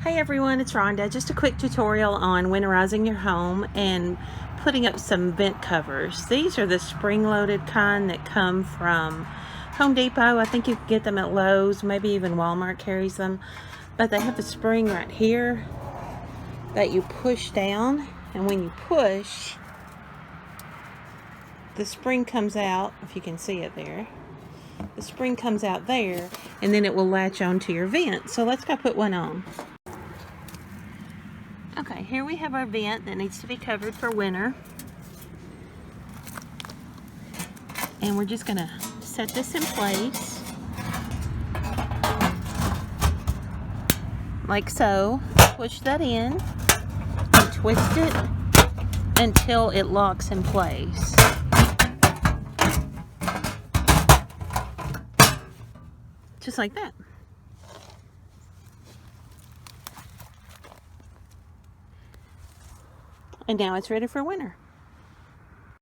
Hey everyone, it's Rhonda. Just a quick tutorial on winterizing your home and putting up some vent covers. These are the spring-loaded kind that come from Home Depot. I think you can get them at Lowe's, maybe even Walmart carries them. But they have a spring right here that you push down, and when you push, the spring comes out, if you can see it there. The spring comes out there, and then it will latch onto your vent. So let's go put one on. Okay, here we have our vent that needs to be covered for winter. And we're just gonna set this in place. Like so. Push that in and twist it until it locks in place. Just like that. And now it's ready for winter.